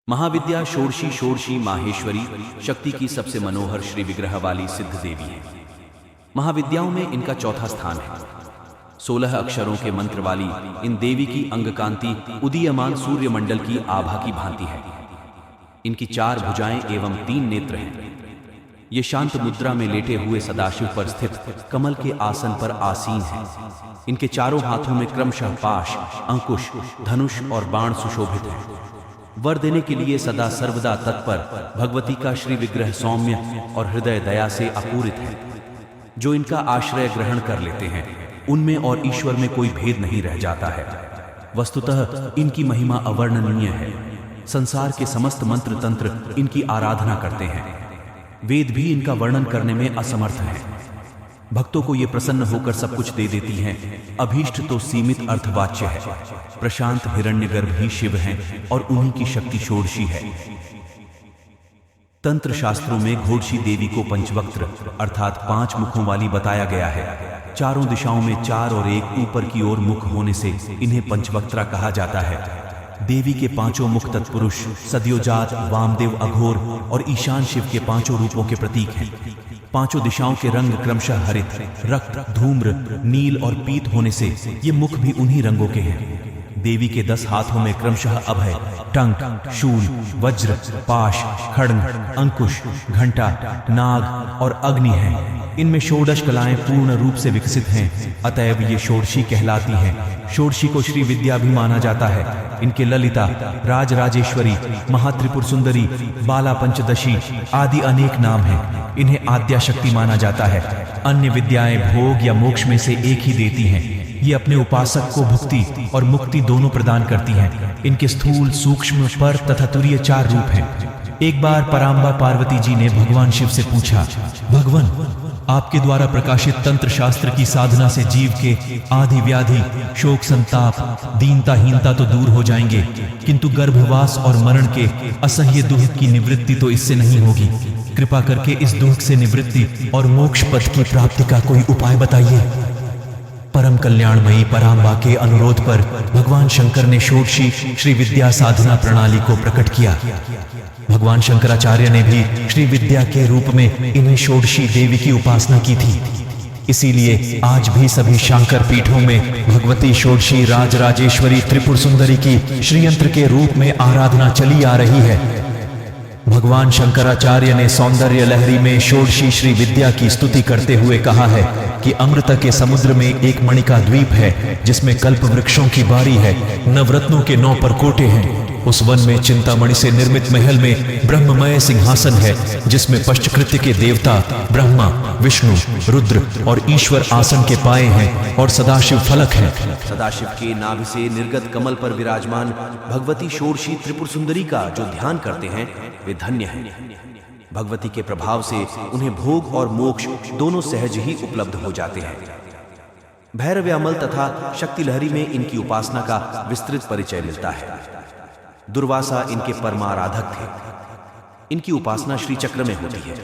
महाविद्या षोडशी षोडशी माहेश्वरी शक्ति की सबसे मनोहर श्री विग्रह वाली सिद्ध देवी है। महाविद्याओं में इनका चौथा स्थान है। 16 अक्षरों के मंत्र वाली इन देवी की अंगकांति उदीयमान सूर्य मंडल की आभा की भांति है। इनकी 4 भुजाएं एवं 3 नेत्र हैं। ये शांत मुद्रा में लेटे हुए सदाशिव पर स्थित कमल के आसन पर आसीन हैं। इनके चारों हाथों में क्रमशः पाश, अंकुश, धनुष और बाण सुशोभित हैं। वर देने के लिए सदा सर्वदा तत्पर भगवती का श्री विग्रह सौम्य और हृदय दया से अपूरित है। जो इनका आश्रय ग्रहण कर लेते हैं उनमें और ईश्वर में कोई भेद नहीं रह जाता है। वस्तुतः इनकी महिमा अवर्णनीय है। संसार के समस्त मंत्र तंत्र इनकी आराधना करते हैं। वेद भी इनका वर्णन करने में असमर्थ हैं। भक्तों को ये प्रसन्न होकर सब कुछ दे देती हैं। अभीष्ट तो सीमित अर्थवाच्य है। प्रशांत हिरण्यगर्भ ही शिव हैं और उन्हीं की शक्ति षोडशी है। तंत्र शास्त्रों में घोड़शी देवी को पंचवक्त्र अर्थात 5 मुखों वाली बताया गया है। चारों दिशाओं में 4 और 1 ऊपर की ओर मुख होने से इन्हें पंचवक्त्रा कहा जाता है। देवी के 5 मुख तत्पुरुष सद्योजात, वामदेव, अघोर और ईशान शिव के 5 रूपों के प्रतीक हैं। 5 दिशाओं के रंग क्रमशः हरित, रक्त, धूम्र, नील और पीत होने से ये मुख भी उन्हीं रंगों के हैं। देवी के 10 हाथों में क्रमशः अभय, टंक, शूल, वज्र, पाश, खड्ग, अंकुश, घंटा, नाग और अग्नि हैं। इनमें षोडश कलाएं पूर्ण रूप से विकसित हैं, अतएव ये षोडशी कहलाती हैं। षोडशी को श्री विद्या भी माना जाता है। इनके ललिता, राज राजेश्वरी, महात्रिपुर सुंदरी, बाला पंचदशी आदि अनेक नाम हैं। इन्हें आद्या शक्ति माना जाता है। अन्य विद्याएं भोग या मोक्ष में से एक ही देती हैं। ये अपने उपासक को भुक्ति और मुक्ति दोनों प्रदान करती हैं। इनके स्थूल, सूक्ष्म, पर तथा तुरीय 4 रूप हैं। एक बार परांबा पार्वती जी ने भगवान शिव से पूछा, भगवान, आपके द्वारा प्रकाशित तंत्र शास्त्र की साधना से जीव के आदि व्याधि, शोक, संताप, दीनता, हीनता तो दूर हो जाएंगे, किंतु गर्भवास और मरण के असह्य दुख की निवृत्ति तो इससे नहीं होगी। कृपा करके इस दुख से निवृत्ति और मोक्ष पद की प्राप्ति का कोई उपाय बताइए। परम कल्याणमयी परांबा के अनुरोध पर भगवान शंकर ने षोडशी श्री विद्या साधना प्रणाली को प्रकट किया। भगवान शंकराचार्य ने भी श्री विद्या के रूप में इन्हें षोडशी देवी की उपासना की थी। इसीलिए आज भी सभी शंकर पीठों में भगवती षोडशी राज राजेश्वरी त्रिपुर सुंदरी की श्रीयंत्र के रूप में आराधना चली आ रही है। भगवान शंकराचार्य ने सौंदर्य लहरी में षोडशी श्री विद्या की स्तुति करते हुए कहा है कि अमृत के समुद्र में एक मणिका द्वीप है जिसमें कल्प वृक्षों की बारी है, नवरत्नों के 9 परकोटे हैं। उस वन में चिंतामणि से निर्मित महल में ब्रह्ममय सिंहासन है जिसमें पश्चकृत्य के देवता ब्रह्मा, विष्णु, रुद्र और ईश्वर आसन के पाए हैं और सदाशिव फलक है। सदाशिव के नाभि से निर्गत कमल पर विराजमान भगवती षोडशी त्रिपुर सुंदरी का जो ध्यान करते हैं वे धन्य हैं। भगवती के प्रभाव से उन्हें भोग और मोक्ष दोनों सहज ही उपलब्ध हो जाते हैं। भैरव्यामल तथा शक्ति लहरी में इनकी उपासना का विस्तृत परिचय मिलता है। दुर्वासा इनके परमाराधक थे। इनकी उपासना श्री चक्र में होती है।